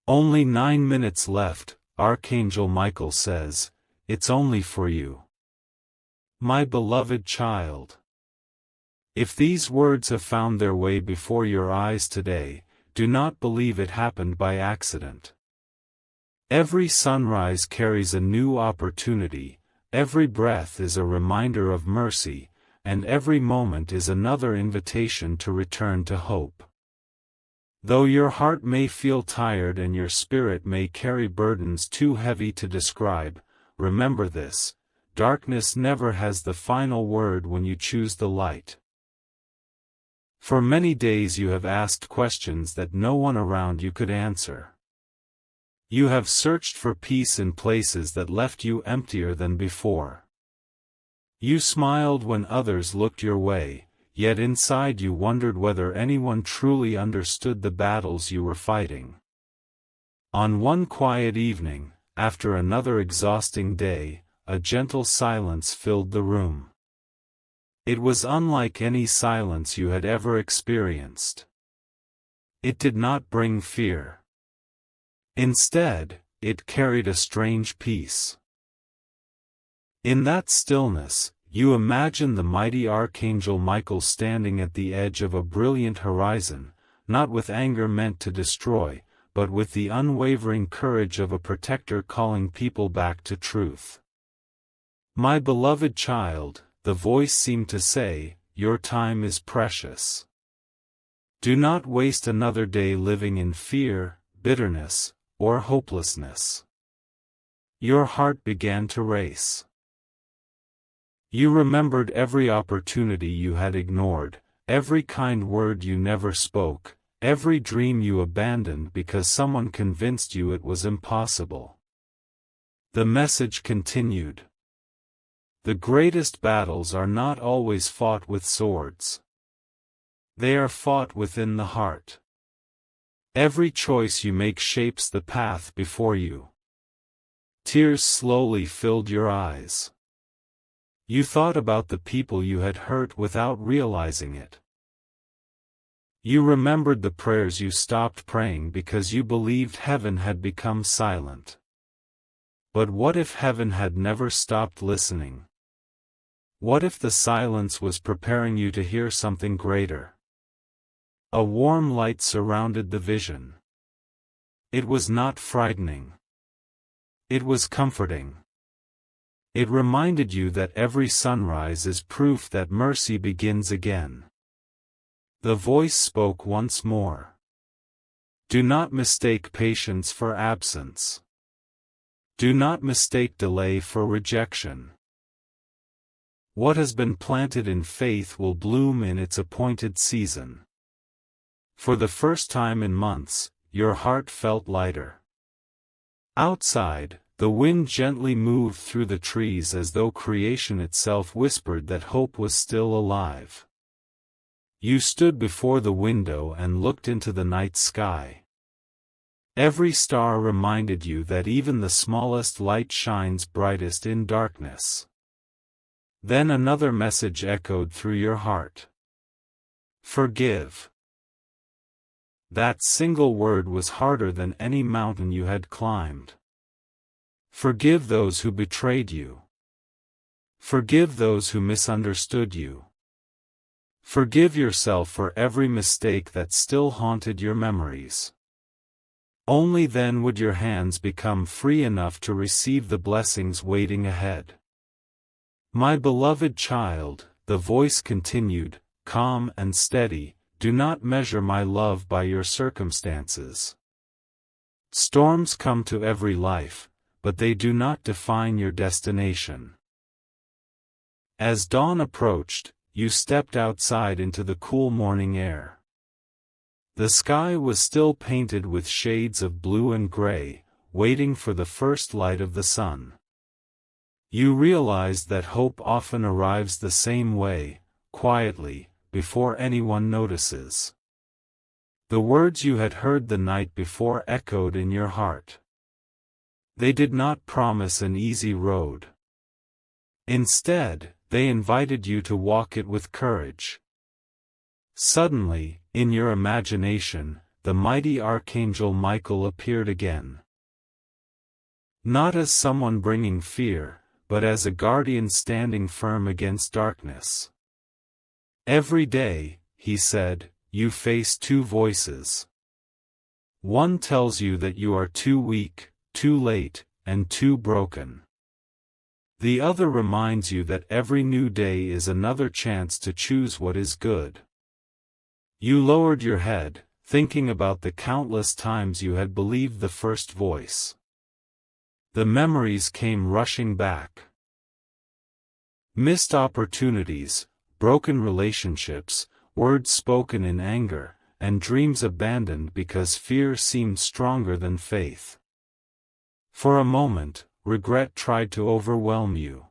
Only 9 minutes left, Archangel Michael says, it's only for you. My beloved child. If these words have found their way before your eyes today, do not believe it happened by accident. Every sunrise carries a new opportunity, every breath is a reminder of mercy, and every moment is another invitation to return to hope. Though your heart may feel tired and your spirit may carry burdens too heavy to describe, remember this: darkness never has the final word when you choose the light. For many days you have asked questions that no one around you could answer. You have searched for peace in places that left you emptier than before. You smiled when others looked your way, yet inside you wondered whether anyone truly understood the battles you were fighting. On one quiet evening, after another exhausting day, a gentle silence filled the room. It was unlike any silence you had ever experienced. It did not bring fear. Instead, it carried a strange peace. In that stillness, you imagine the mighty Archangel Michael standing at the edge of a brilliant horizon, not with anger meant to destroy, but with the unwavering courage of a protector calling people back to truth. My beloved child, the voice seemed to say, your time is precious. Do not waste another day living in fear, bitterness, or hopelessness. Your heart began to race. You remembered every opportunity you had ignored, every kind word you never spoke, every dream you abandoned because someone convinced you it was impossible. The message continued. The greatest battles are not always fought with swords. They are fought within the heart. Every choice you make shapes the path before you. Tears slowly filled your eyes. You thought about the people you had hurt without realizing it. You remembered the prayers you stopped praying because you believed heaven had become silent. But what if heaven had never stopped listening? What if the silence was preparing you to hear something greater? A warm light surrounded the vision. It was not frightening. It was comforting. It reminded you that every sunrise is proof that mercy begins again. The voice spoke once more. Do not mistake patience for absence. Do not mistake delay for rejection. What has been planted in faith will bloom in its appointed season. For the first time in months, your heart felt lighter. Outside, the wind gently moved through the trees as though creation itself whispered that hope was still alive. You stood before the window and looked into the night sky. Every star reminded you that even the smallest light shines brightest in darkness. Then another message echoed through your heart. Forgive. That single word was harder than any mountain you had climbed. Forgive those who betrayed you. Forgive those who misunderstood you. Forgive yourself for every mistake that still haunted your memories. Only then would your hands become free enough to receive the blessings waiting ahead. My beloved child, the voice continued, calm and steady, do not measure my love by your circumstances. Storms come to every life, but they do not define your destination. As dawn approached, you stepped outside into the cool morning air. The sky was still painted with shades of blue and gray, waiting for the first light of the sun. You realized that hope often arrives the same way, quietly, before anyone notices. The words you had heard the night before echoed in your heart. They did not promise an easy road. Instead, they invited you to walk it with courage. Suddenly, in your imagination, the mighty Archangel Michael appeared again. Not as someone bringing fear, but as a guardian standing firm against darkness. Every day, he said, you face two voices. One tells you that you are too weak, too late, and too broken. The other reminds you that every new day is another chance to choose what is good. You lowered your head, thinking about the countless times you had believed the first voice. The memories came rushing back. Missed opportunities, broken relationships, words spoken in anger, and dreams abandoned because fear seemed stronger than faith. For a moment, regret tried to overwhelm you.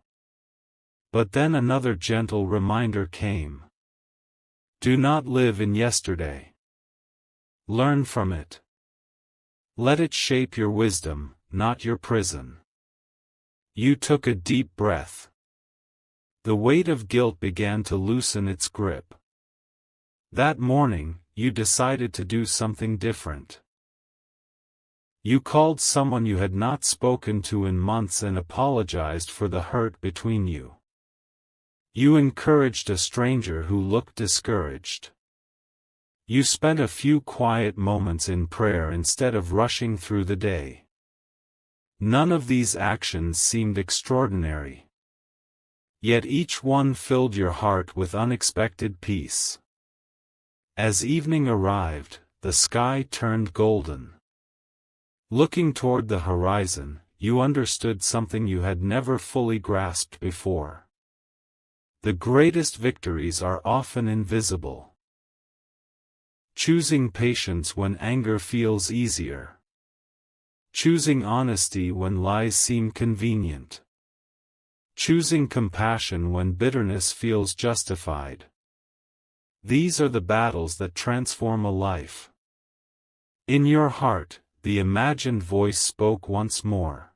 But then another gentle reminder came. Do not live in yesterday. Learn from it. Let it shape your wisdom, not your prison. You took a deep breath. The weight of guilt began to loosen its grip. That morning, you decided to do something different. You called someone you had not spoken to in months and apologized for the hurt between you. You encouraged a stranger who looked discouraged. You spent a few quiet moments in prayer instead of rushing through the day. None of these actions seemed extraordinary. Yet each one filled your heart with unexpected peace. As evening arrived, the sky turned golden. Looking toward the horizon, you understood something you had never fully grasped before. The greatest victories are often invisible. Choosing patience when anger feels easier. Choosing honesty when lies seem convenient. Choosing compassion when bitterness feels justified. These are the battles that transform a life. In your heart, the imagined voice spoke once more.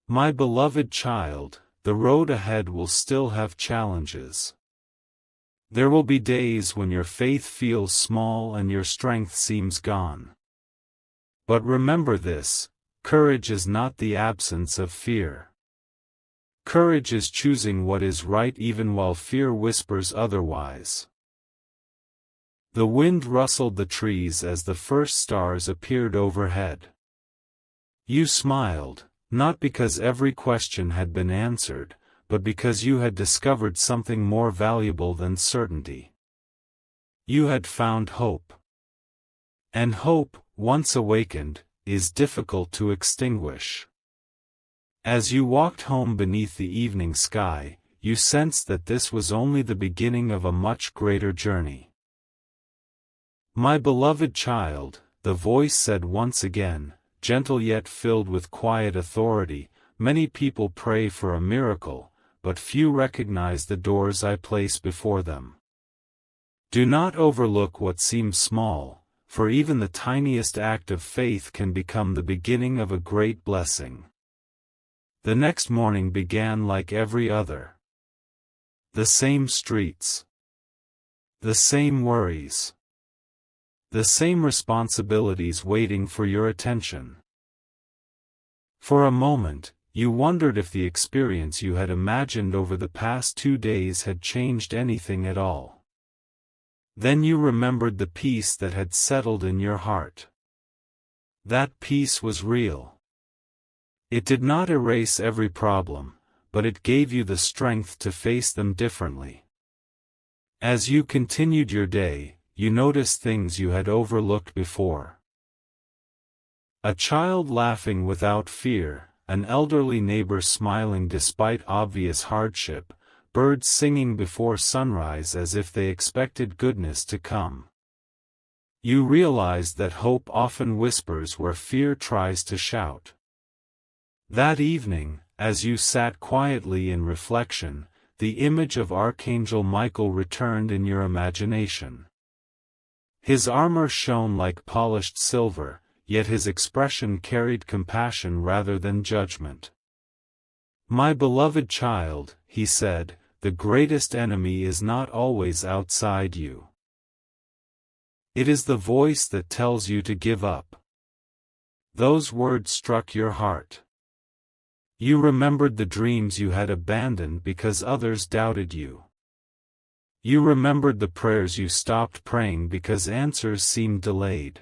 My beloved child, the road ahead will still have challenges. There will be days when your faith feels small and your strength seems gone. But remember this, courage is not the absence of fear. Courage is choosing what is right even while fear whispers otherwise. The wind rustled the trees as the first stars appeared overhead. You smiled, not because every question had been answered, but because you had discovered something more valuable than certainty. You had found hope. And hope, once awakened, is difficult to extinguish. As you walked home beneath the evening sky, you sensed that this was only the beginning of a much greater journey. My beloved child, the voice said once again, gentle yet filled with quiet authority, many people pray for a miracle, but few recognize the doors I place before them. Do not overlook what seems small, for even the tiniest act of faith can become the beginning of a great blessing. The next morning began like every other. The same streets. The same worries. The same responsibilities waiting for your attention. For a moment, you wondered if the experience you had imagined over the past 2 days had changed anything at all. Then you remembered the peace that had settled in your heart. That peace was real. It did not erase every problem, but it gave you the strength to face them differently. As you continued your day, you noticed things you had overlooked before. A child laughing without fear, an elderly neighbor smiling despite obvious hardship, birds singing before sunrise as if they expected goodness to come. You realized that hope often whispers where fear tries to shout. That evening, as you sat quietly in reflection, the image of Archangel Michael returned in your imagination. His armor shone like polished silver, yet his expression carried compassion rather than judgment. My beloved child, he said, the greatest enemy is not always outside you. It is the voice that tells you to give up. Those words struck your heart. You remembered the dreams you had abandoned because others doubted you. You remembered the prayers you stopped praying because answers seemed delayed.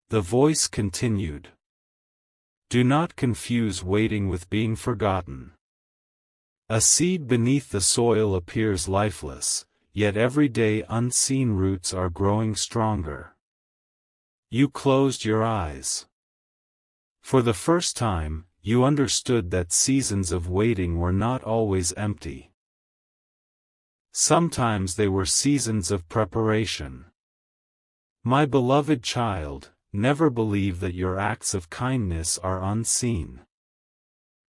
The voice continued. Do not confuse waiting with being forgotten. A seed beneath the soil appears lifeless, yet every day unseen roots are growing stronger. You closed your eyes. For the first time, you understood that seasons of waiting were not always empty. Sometimes they were seasons of preparation. My beloved child, never believe that your acts of kindness are unseen.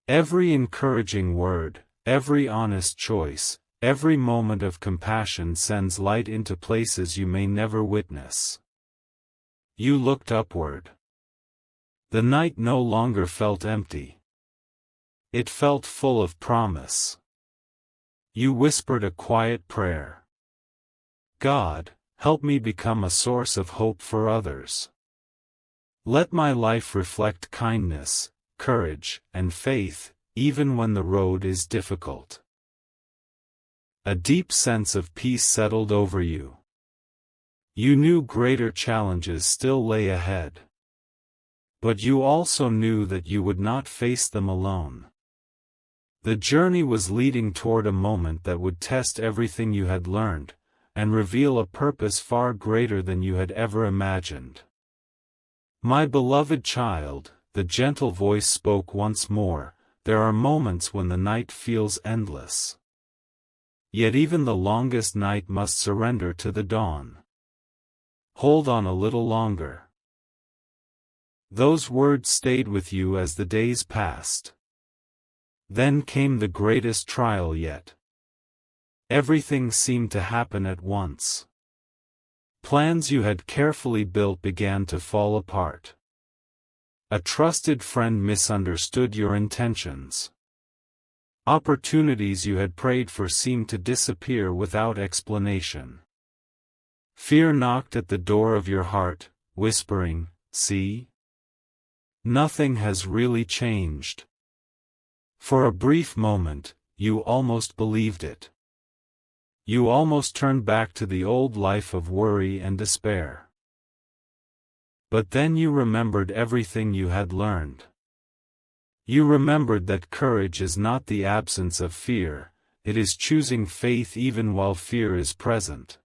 Every encouraging word, every honest choice, every moment of compassion sends light into places you may never witness. You looked upward. The night no longer felt empty. It felt full of promise. You whispered a quiet prayer. God, help me become a source of hope for others. Let my life reflect kindness, courage, and faith, even when the road is difficult. A deep sense of peace settled over you. You knew greater challenges still lay ahead. But you also knew that you would not face them alone. The journey was leading toward a moment that would test everything you had learned, and reveal a purpose far greater than you had ever imagined. My beloved child, the gentle voice spoke once more, there are moments when the night feels endless. Yet even the longest night must surrender to the dawn. Hold on a little longer. Those words stayed with you as the days passed. Then came the greatest trial yet. Everything seemed to happen at once. Plans you had carefully built began to fall apart. A trusted friend misunderstood your intentions. Opportunities you had prayed for seemed to disappear without explanation. Fear knocked at the door of your heart, whispering, "See? Nothing has really changed." For a brief moment, you almost believed it. You almost turned back to the old life of worry and despair. But then you remembered everything you had learned. You remembered that courage is not the absence of fear, it is choosing faith even while fear is present.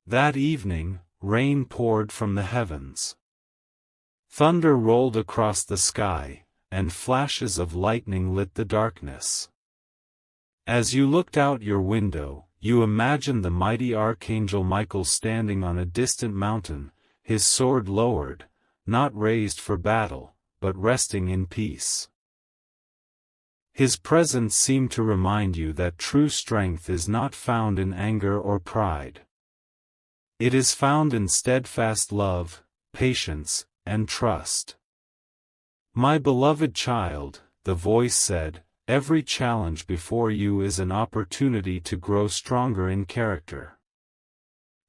That evening, rain poured from the heavens. Thunder rolled across the sky, and flashes of lightning lit the darkness. As you looked out your window, you imagined the mighty Archangel Michael standing on a distant mountain, his sword lowered, not raised for battle, but resting in peace. His presence seemed to remind you that true strength is not found in anger or pride. It is found in steadfast love, patience, and trust. My beloved child, the voice said, every challenge before you is an opportunity to grow stronger in character.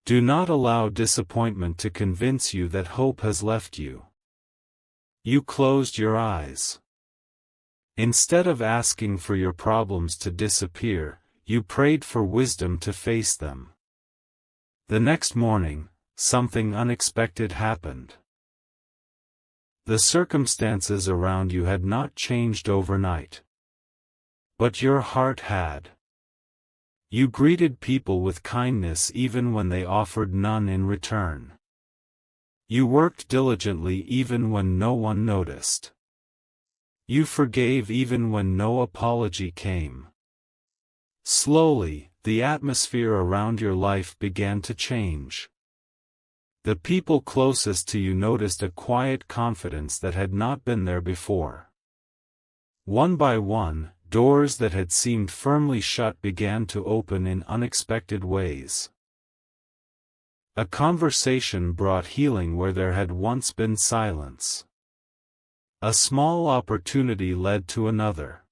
Do not allow disappointment to convince you that hope has left you. You closed your eyes. Instead of asking for your problems to disappear, you prayed for wisdom to face them. The next morning, something unexpected happened. The circumstances around you had not changed overnight. But your heart had. You greeted people with kindness even when they offered none in return. You worked diligently even when no one noticed. You forgave even when no apology came. Slowly, the atmosphere around your life began to change. The people closest to you noticed a quiet confidence that had not been there before. One by one, doors that had seemed firmly shut began to open in unexpected ways. A conversation brought healing where there had once been silence. A small opportunity led to another.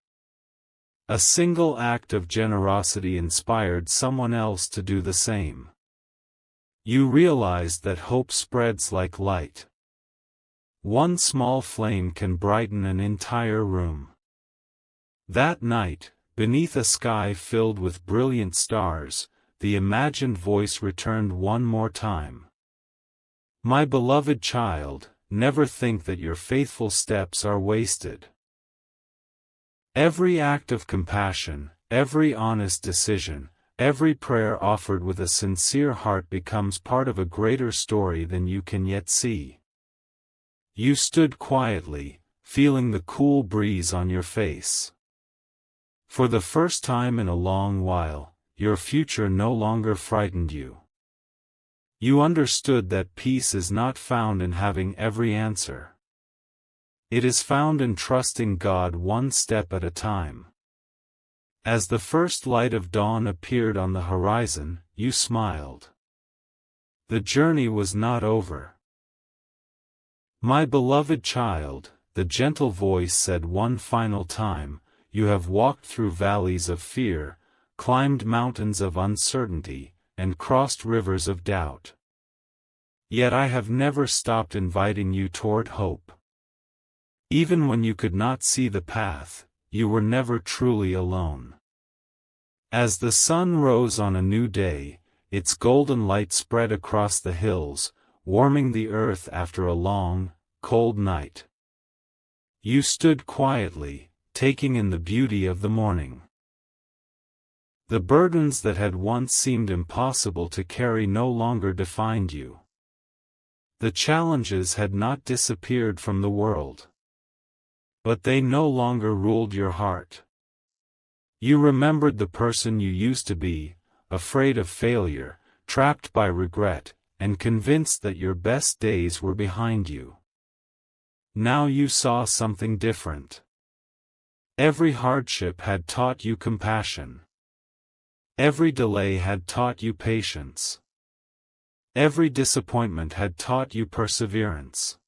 A single act of generosity inspired someone else to do the same. You realized that hope spreads like light. One small flame can brighten an entire room. That night, beneath a sky filled with brilliant stars, the imagined voice returned one more time. My beloved child, never think that your faithful steps are wasted. Every act of compassion, every honest decision, every prayer offered with a sincere heart becomes part of a greater story than you can yet see. You stood quietly, feeling the cool breeze on your face. For the first time in a long while, your future no longer frightened you. You understood that peace is not found in having every answer. It is found in trusting God one step at a time. As the first light of dawn appeared on the horizon, you smiled. The journey was not over. My beloved child, the gentle voice said one final time, you have walked through valleys of fear, climbed mountains of uncertainty, and crossed rivers of doubt. Yet I have never stopped inviting you toward hope. Even when you could not see the path, you were never truly alone. As the sun rose on a new day, its golden light spread across the hills, warming the earth after a long, cold night. You stood quietly, taking in the beauty of the morning. The burdens that had once seemed impossible to carry no longer defined you. The challenges had not disappeared from the world. But they no longer ruled your heart. You remembered the person you used to be, afraid of failure, trapped by regret, and convinced that your best days were behind you. Now you saw something different. Every hardship had taught you compassion. Every delay had taught you patience. Every disappointment had taught you perseverance.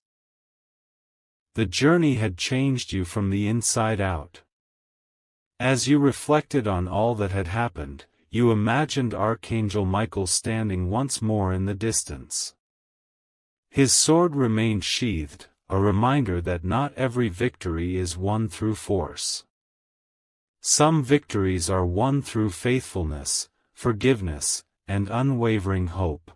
The journey had changed you from the inside out. As you reflected on all that had happened, you imagined Archangel Michael standing once more in the distance. His sword remained sheathed, a reminder that not every victory is won through force. Some victories are won through faithfulness, forgiveness, and unwavering hope.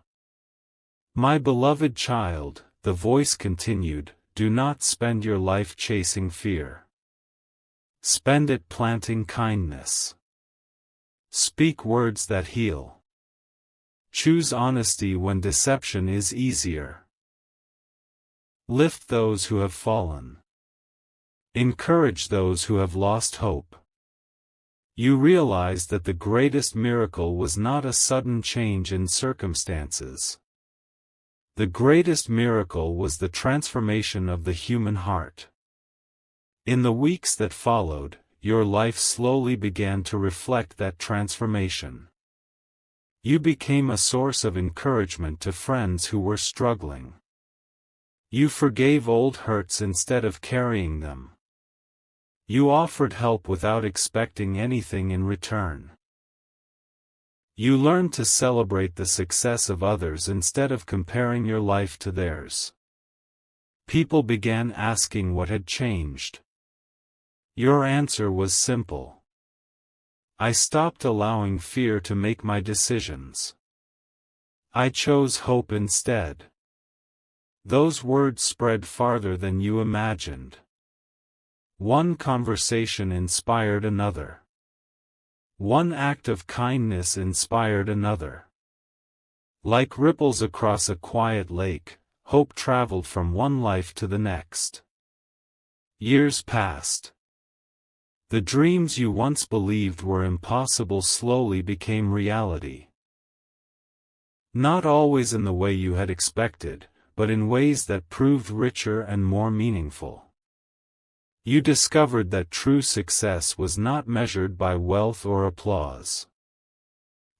My beloved child, the voice continued, do not spend your life chasing fear. Spend it planting kindness. Speak words that heal. Choose honesty when deception is easier. Lift those who have fallen. Encourage those who have lost hope. You realize that the greatest miracle was not a sudden change in circumstances. The greatest miracle was the transformation of the human heart. In the weeks that followed, your life slowly began to reflect that transformation. You became a source of encouragement to friends who were struggling. You forgave old hurts instead of carrying them. You offered help without expecting anything in return. You learned to celebrate the success of others instead of comparing your life to theirs. People began asking what had changed. Your answer was simple. I stopped allowing fear to make my decisions. I chose hope instead. Those words spread farther than you imagined. One conversation inspired another. One act of kindness inspired another. Like ripples across a quiet lake, hope traveled from one life to the next. Years passed. The dreams you once believed were impossible slowly became reality. Not always in the way you had expected, but in ways that proved richer and more meaningful. You discovered that true success was not measured by wealth or applause.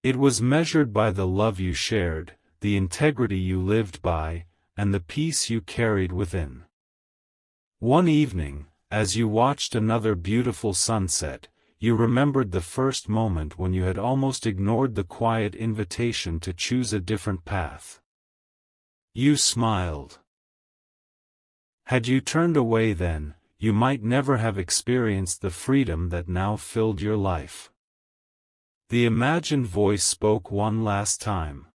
It was measured by the love you shared, the integrity you lived by, and the peace you carried within. One evening, as you watched another beautiful sunset, you remembered the first moment when you had almost ignored the quiet invitation to choose a different path. You smiled. Had you turned away then, you might never have experienced the freedom that now filled your life. The imagined voice spoke one last time.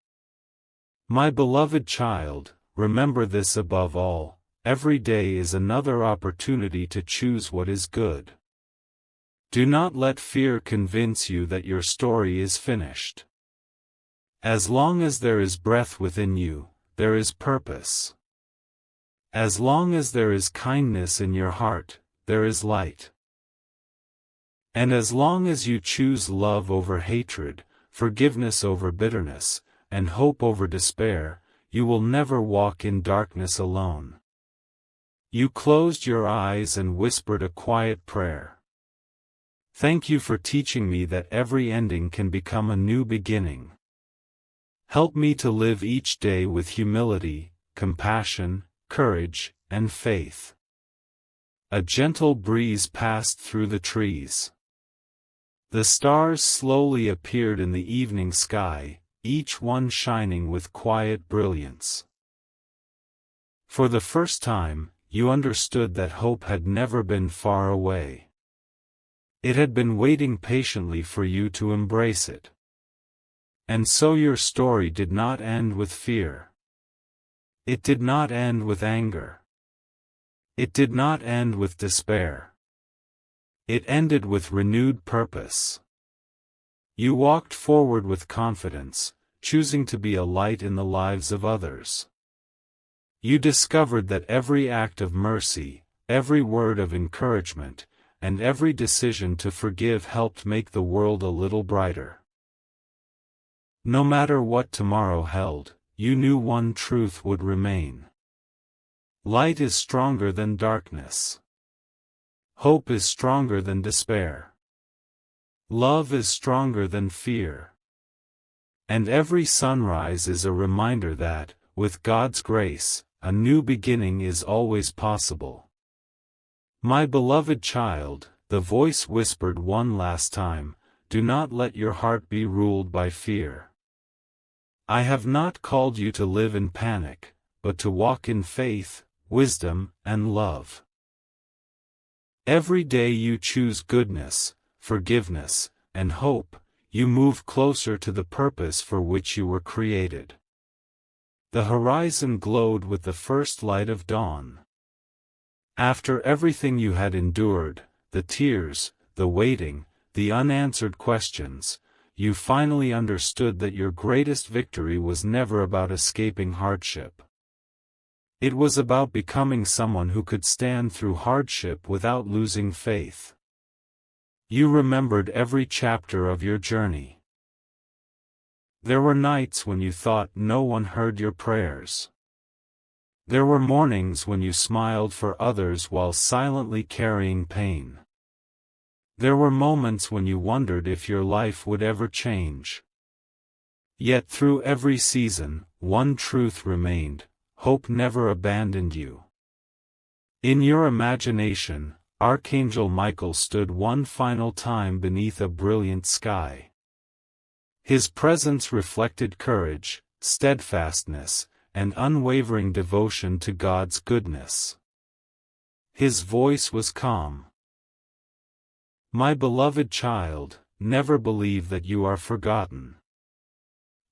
My beloved child, remember this above all, every day is another opportunity to choose what is good. Do not let fear convince you that your story is finished. As long as there is breath within you, there is purpose. As long as there is kindness in your heart, there is light. And as long as you choose love over hatred, forgiveness over bitterness, and hope over despair, you will never walk in darkness alone. You closed your eyes and whispered a quiet prayer. Thank you for teaching me that every ending can become a new beginning. Help me to live each day with humility, compassion, courage, and faith. A gentle breeze passed through the trees. The stars slowly appeared in the evening sky, each one shining with quiet brilliance. For the first time, you understood that hope had never been far away. It had been waiting patiently for you to embrace it. And so your story did not end with fear. It did not end with anger. It did not end with despair. It ended with renewed purpose. You walked forward with confidence, choosing to be a light in the lives of others. You discovered that every act of mercy, every word of encouragement, and every decision to forgive helped make the world a little brighter. No matter what tomorrow held, you knew one truth would remain. Light is stronger than darkness. Hope is stronger than despair. Love is stronger than fear. And every sunrise is a reminder that, with God's grace, a new beginning is always possible. My beloved child, the voice whispered one last time, do not let your heart be ruled by fear. I have not called you to live in panic, but to walk in faith, wisdom, and love. Every day you choose goodness, forgiveness, and hope, you move closer to the purpose for which you were created. The horizon glowed with the first light of dawn. After everything you had endured, the tears, the waiting, the unanswered questions, you finally understood that your greatest victory was never about escaping hardship. It was about becoming someone who could stand through hardship without losing faith. You remembered every chapter of your journey. There were nights when you thought no one heard your prayers. There were mornings when you smiled for others while silently carrying pain. There were moments when you wondered if your life would ever change. Yet through every season, one truth remained: hope never abandoned you. In your imagination, Archangel Michael stood one final time beneath a brilliant sky. His presence reflected courage, steadfastness, and unwavering devotion to God's goodness. His voice was calm. My beloved child, never believe that you are forgotten.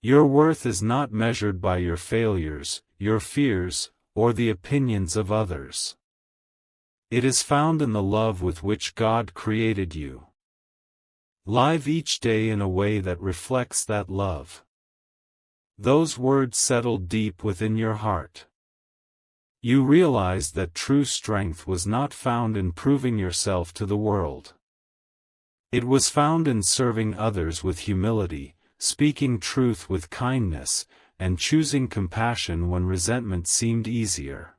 Your worth is not measured by your failures, your fears, or the opinions of others. It is found in the love with which God created you. Live each day in a way that reflects that love. Those words settled deep within your heart. You realized that true strength was not found in proving yourself to the world. It was found in serving others with humility, speaking truth with kindness, and choosing compassion when resentment seemed easier.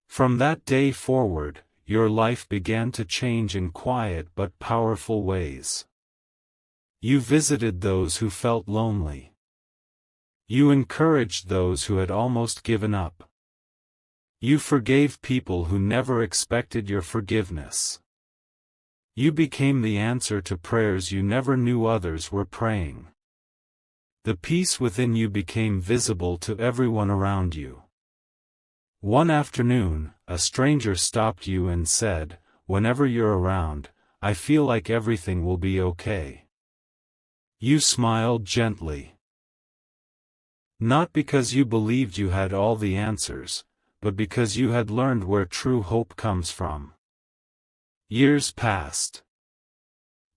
From that day forward, your life began to change in quiet but powerful ways. You visited those who felt lonely. You encouraged those who had almost given up. You forgave people who never expected your forgiveness. You became the answer to prayers you never knew others were praying. The peace within you became visible to everyone around you. One afternoon, a stranger stopped you and said, "Whenever you're around, I feel like everything will be okay." You smiled gently. Not because you believed you had all the answers, but because you had learned where true hope comes from. Years passed.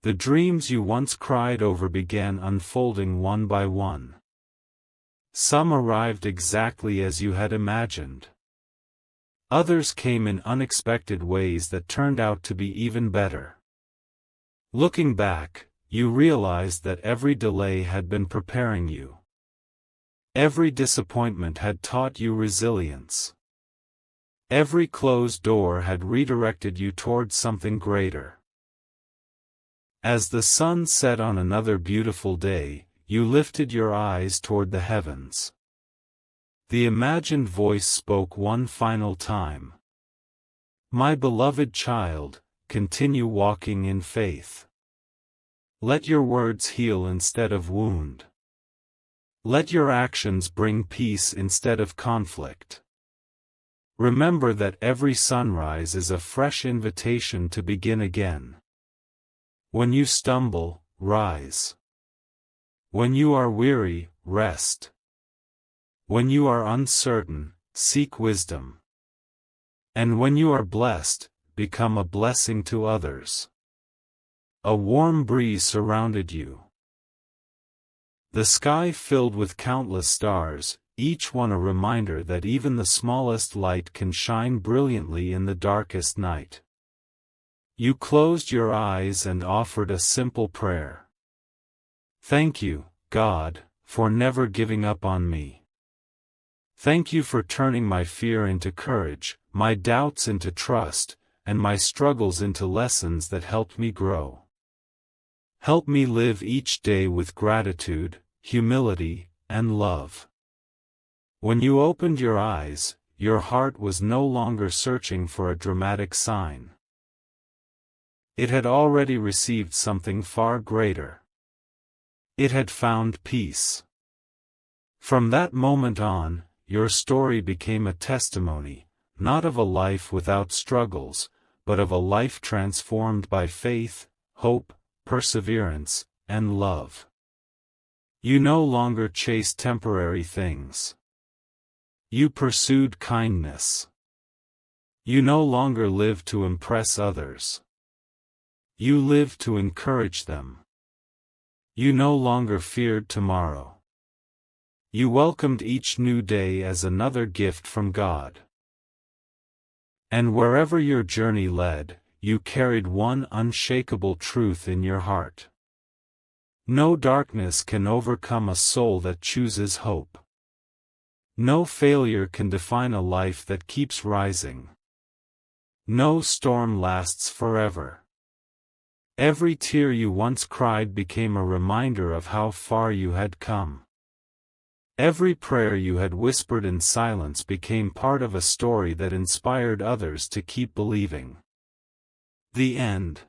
The dreams you once cried over began unfolding one by one. Some arrived exactly as you had imagined. Others came in unexpected ways that turned out to be even better. Looking back, you realized that every delay had been preparing you. Every disappointment had taught you resilience. Every closed door had redirected you toward something greater. As the sun set on another beautiful day, you lifted your eyes toward the heavens. The imagined voice spoke one final time. "My beloved child, continue walking in faith. Let your words heal instead of wound. Let your actions bring peace instead of conflict. Remember that every sunrise is a fresh invitation to begin again. When you stumble, rise. When you are weary, rest. When you are uncertain, seek wisdom. And when you are blessed, become a blessing to others." A warm breeze surrounded you. The sky filled with countless stars, each one a reminder that even the smallest light can shine brilliantly in the darkest night. You closed your eyes and offered a simple prayer. "Thank you, God, for never giving up on me. Thank you for turning my fear into courage, my doubts into trust, and my struggles into lessons that helped me grow. Help me live each day with gratitude, humility, and love." When you opened your eyes, your heart was no longer searching for a dramatic sign. It had already received something far greater. It had found peace. From that moment on, your story became a testimony, not of a life without struggles, but of a life transformed by faith, hope, perseverance, and love. You no longer chased temporary things. You pursued kindness. You no longer lived to impress others. You lived to encourage them. You no longer feared tomorrow. You welcomed each new day as another gift from God. And wherever your journey led, you carried one unshakable truth in your heart. No darkness can overcome a soul that chooses hope. No failure can define a life that keeps rising. No storm lasts forever. Every tear you once cried became a reminder of how far you had come. Every prayer you had whispered in silence became part of a story that inspired others to keep believing. The end.